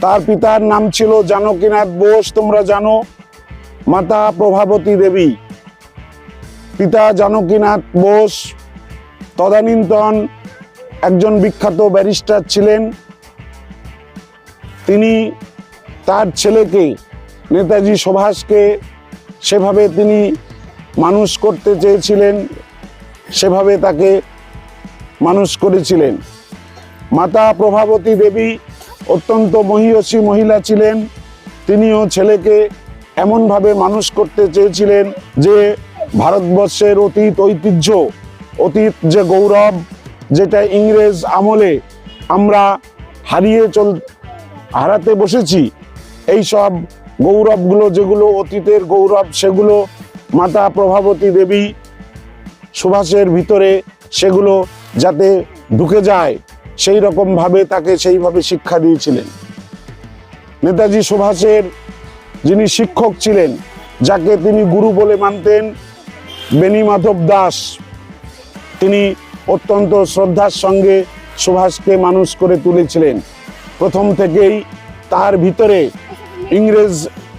তার পিতার নাম ছিল জানকীনাথ বোস, তোমরা জানো। মাতা প্রভাবতী দেবী। পিতা জানকীনাথ বোস তদানীন্তন একজন বিখ্যাত ব্যারিস্টার ছিলেন। তিনি তার ছেলেকে নেতাজি সুভাষকে সেভাবে তিনি মানুষ করতে চেয়েছিলেন, সেভাবে তাকে মানুষ করেছিলেন। মাতা প্রভাবতী দেবী অত্যন্ত মহীয়সী মহিলা ছিলেন। তিনিও ছেলেকে এমনভাবে মানুষ করতে চেয়েছিলেন যে ভারতবর্ষের অতীত ঐতিহ্য, অতীত যে গৌরব, যেটা ইংরেজ আমলে আমরা হারাতে বসেছি, এই সব গৌরবগুলো, যেগুলো অতীতের গৌরব, সেগুলো মাতা প্রভাবতী দেবী সুভাষের ভিতরে সেগুলো যাতে ঢুকে যায় সেই রকমভাবে তাকে সেইভাবে শিক্ষা দিয়েছিলেন। নেতাজি সুভাষের যিনি শিক্ষক ছিলেন, যাকে তিনি গুরু বলে মানতেন, বেণী মাধব দাস, তিনি অত্যন্ত শ্রদ্ধার সঙ্গে সুভাষকে মানুষ করে তুলেছিলেন। প্রথম থেকেই তার ভিতরে ইংরেজ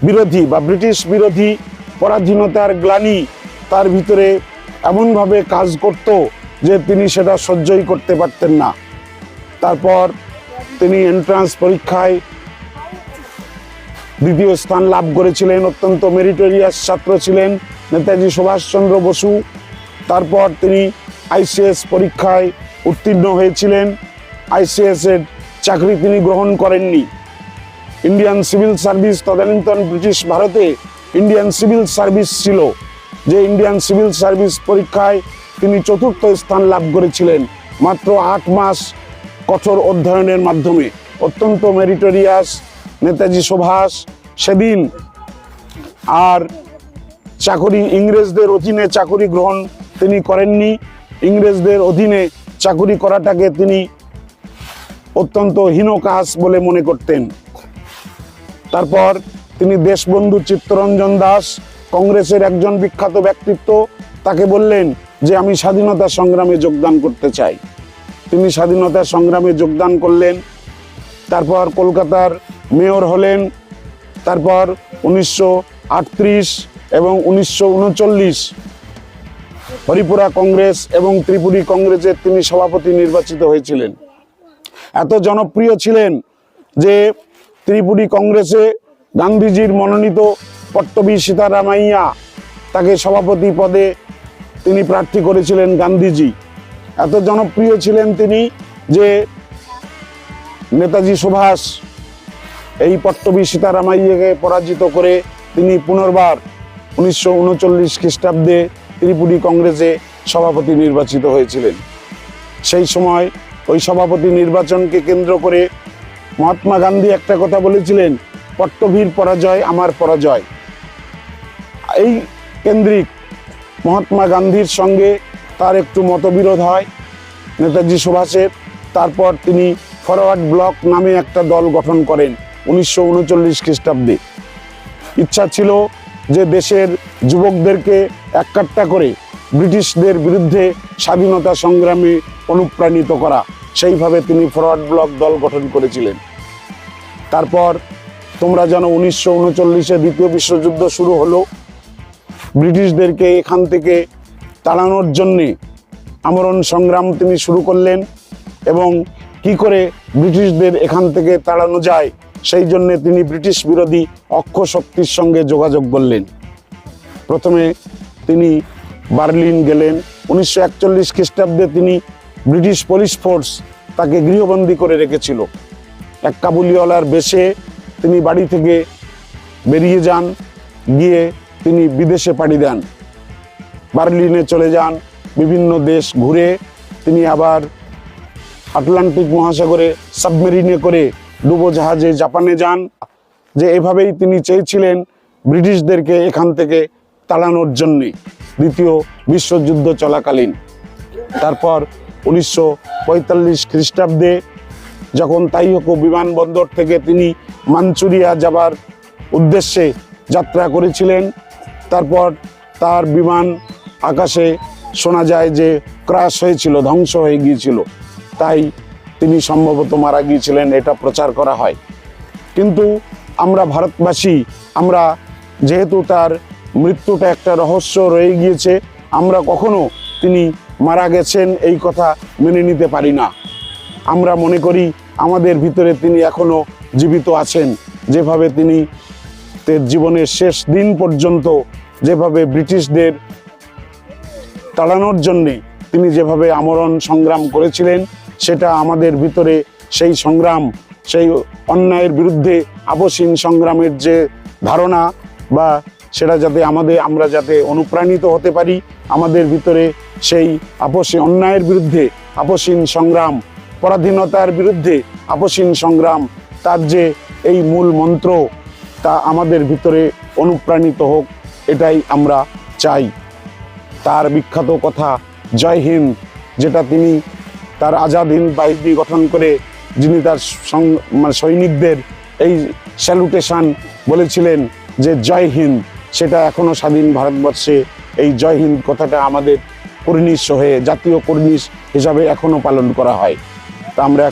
বিরোধী বা ব্রিটিশ বিরোধী পরাধীনতার গ্লানি তার ভিতরে এমনভাবে কাজ করত যে তিনি সেটা সহ্যই করতে পারতেন না। তারপর তিনি এন্ট্রান্স পরীক্ষায় দ্বিতীয় স্থান লাভ করেছিলেন। অত্যন্ত মেরিটোরিয়াস ছাত্র ছিলেন নেতাজি সুভাষচন্দ্র বসু। তারপর তিনি আইসিএস পরীক্ষায় উত্তীর্ণ হয়েছিলেন। আইসিএস এর চাকরি তিনি গ্রহণ করেননি। ইন্ডিয়ান সিভিল সার্ভিস, তদানীন্তন ব্রিটিশ ভারতে ইন্ডিয়ান সিভিল সার্ভিস ছিল, যে ইন্ডিয়ান সিভিল সার্ভিস পরীক্ষায় তিনি চতুর্থ স্থান লাভ করেছিলেন মাত্র 8 মাস কঠোর অধ্যয়নের মাধ্যমে। অত্যন্ত মেরিটোরিয়াস নেতাজি সুভাষ। সেদিন আর ইংরেজদের অধীনে চাকরি গ্রহণ তিনি করেননি। ইংরেজদের অধীনে চাকরি করাটাকে তিনি অত্যন্ত হীন কাজ বলে মনে করতেন। তারপর তিনি দেশবন্ধু চিত্তরঞ্জন দাস, কংগ্রেসের একজন বিখ্যাত ব্যক্তিত্ব, তাকে বললেন যে আমি স্বাধীনতা সংগ্রামে যোগদান করতে চাই। তিনি স্বাধীনতা সংগ্রামে যোগদান করলেন। তারপর কলকাতার মেয়র হলেন। তারপর 1938 এবং 1939 হরিপুরা কংগ্রেস এবং ত্রিপুরী কংগ্রেসের তিনি সভাপতি নির্বাচিত হয়েছিলেন। এত জনপ্রিয় ছিলেন যে ত্রিপুরী কংগ্রেসে গান্ধীজির মনোনীত পট্টবী সীতারামাইয়া তাকে সভাপতি পদে তিনি প্রার্থী করেছিলেন গান্ধীজি। এত জনপ্রিয় ছিলেন তিনি যে নেতাজি সুভাষ এই পট্টবী সীতারামাইয়াকে পরাজিত করে তিনি পুনর্বার 1939 খ্রিস্টাব্দে ত্রিপুরী কংগ্রেসে সভাপতি নির্বাচিত হয়েছিলেন। সেই সময় ওই সভাপতি নির্বাচনকে কেন্দ্র করে মহাত্মা গান্ধী একটা কথা বলেছিলেন, পট্টবীর পরাজয় আমার পরাজয়। এই কেন্দ্রিক মহাত্মা গান্ধীর সঙ্গে তার একটু মতবিরোধ হয় নেতাজি সুভাষের। তারপর তিনি ফরওয়ার্ড ব্লক নামে একটা দল গঠন করেন 1939 খ্রিস্টাব্দে। ইচ্ছা ছিল যে দেশের যুবকদেরকে এককাট্টা করে ব্রিটিশদের বিরুদ্ধে স্বাধীনতা সংগ্রামে অনুপ্রাণিত করা। সেইভাবে তিনি ফরওয়ার্ড ব্লক দল গঠন করেছিলেন। তারপর তোমরা জানো 1939-এ দ্বিতীয় বিশ্বযুদ্ধ শুরু হলো। ব্রিটিশদেরকে এখান থেকে তাড়ানোর জন্যে আমরণ সংগ্রাম তিনি শুরু করলেন এবং কি করে ব্রিটিশদের এখান থেকে তাড়ানো যায় সেই জন্যে তিনি ব্রিটিশ বিরোধী অক্ষ শক্তির সঙ্গে যোগাযোগ করলেন। প্রথমে তিনি বার্লিন গেলেন। 1941 খ্রিস্টাব্দে তিনি ব্রিটিশ পুলিশ ফোর্স তাকে গৃহবন্দী করে রেখেছিল। এক কাবুলিওয়ালার বেশে তিনি বাড়ি থেকে বেরিয়ে যান, গিয়ে তিনি বিদেশে পাড়ি দেন। বার্লিনে চলে যান, বিভিন্ন দেশ ঘুরে তিনি আবার আটলান্টিক মহাসাগরে সাবমেরিনে করে ডুবোজাহাজে জাপানে যান। যে এভাবেই তিনি চেয়েছিলেন ব্রিটিশদেরকে এখান থেকে তাড়ানোর জন্যে দ্বিতীয় বিশ্বযুদ্ধ চলাকালীন। তারপর 1945 খ্রিস্টাব্দে যখন তাইহোকো বিমানবন্দর থেকে তিনি মাঞ্চুরিয়া যাবার উদ্দেশ্যে যাত্রা করেছিলেন, তারপর তার বিমান আকাশে শোনা যায় যে ক্র্যাশ হয়েছিল, ধ্বংস হয়ে গিয়েছিল, তাই তিনি সম্ভবত মারা গিয়েছিলেন, এটা প্রচার করা হয়। কিন্তু আমরা ভারতবাসী, আমরা যেহেতু তার মৃত্যুটা একটা রহস্য রয়ে গিয়েছে, আমরা কখনো তিনি মারা গেছেন এই কথা মেনে নিতে পারি না। আমরা মনে করি আমাদের ভিতরে তিনি এখনো জীবিত আছেন। যেভাবে তিনি তার জীবনের শেষ দিন পর্যন্ত যেভাবে ব্রিটিশদের তাড়ানোর জন্যে তিনি যেভাবে আমরণ সংগ্রাম করেছিলেন, সেটা আমাদের ভিতরে সেই সংগ্রাম, সেই অন্যায়ের বিরুদ্ধে আপসহীন সংগ্রামের যে ধারণা, বা সেটা যাতে আমরা যাতে অনুপ্রাণিত হতে পারি, আমাদের ভিতরে সেই অন্যায়ের বিরুদ্ধে আপসহীন সংগ্রাম, পরাধীনতার বিরুদ্ধে আপসহীন সংগ্রাম, তার যে এই মূল মন্ত্র, তা আমাদের ভিতরে অনুপ্রাণিত হোক, এটাই আমরা চাই। তার বিখ্যাত কথা জয় হিন্দ, যেটা তিনি তার আজাদ হিন্দ বাহিনী গঠন করে যিনি তার সৈনিকদের এই স্যালুটেশন বলেছিলেন যে জয় হিন্দ, সেটা এখনো স্বাধীন ভারতবর্ষে এই জয় হিন্দ কথাটা আমাদের কর্নিশ হয়ে, জাতীয় কর্নিশ হিসাবে এখনো পালন করা হয়। তা আমরা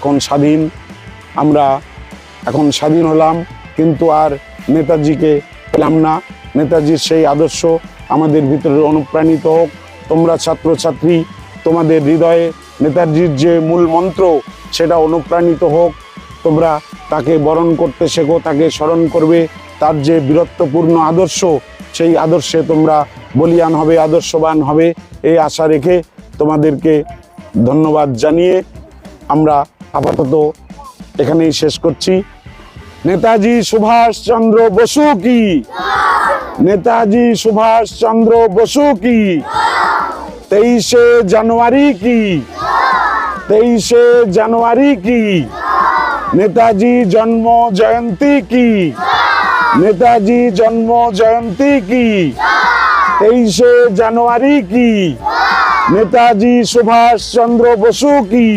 এখন স্বাধীন হলাম, কিন্তু আর নেতাজিকে পেলাম না। নেতাজির সেই আদর্শ আমাদের ভিতরে অনুপ্রাণিত হোক। তোমরা ছাত্রছাত্রী, তোমাদের হৃদয়ে নেতাজির যে মূল মন্ত্র, সেটা অনুপ্রাণিত হোক। তোমরা তাকে বরণ করতে শেখো, তাকে স্মরণ করবে। তার যে বীরত্বপূর্ণ আদর্শ, সেই আদর্শে তোমরা বলিয়ান হবে, আদর্শবান হবে, এই আশা রেখে তোমাদেরকে ধন্যবাদ জানিয়ে আমরা আপাতত এখানেই শেষ করছি। নেতাজি সুভাষচন্দ্র বসু কি, নেতাজি সুভাষচন্দ্র বসু কি, 23শে জানুয়ারি কি, 23শে জানুয়ারি কি, নেতাজি জন্ম জয়ন্তী কি, নেতাজি জন্ম জয়ন্তী কি, 23শে জানুয়ারি কি, নেতাজি সুভাষচন্দ্র বসু কি,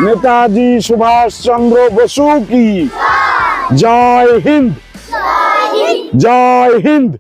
নেতাজি সুভাষচন্দ্র বসু কি। জয় হিন্দ, জয় হিন্দ।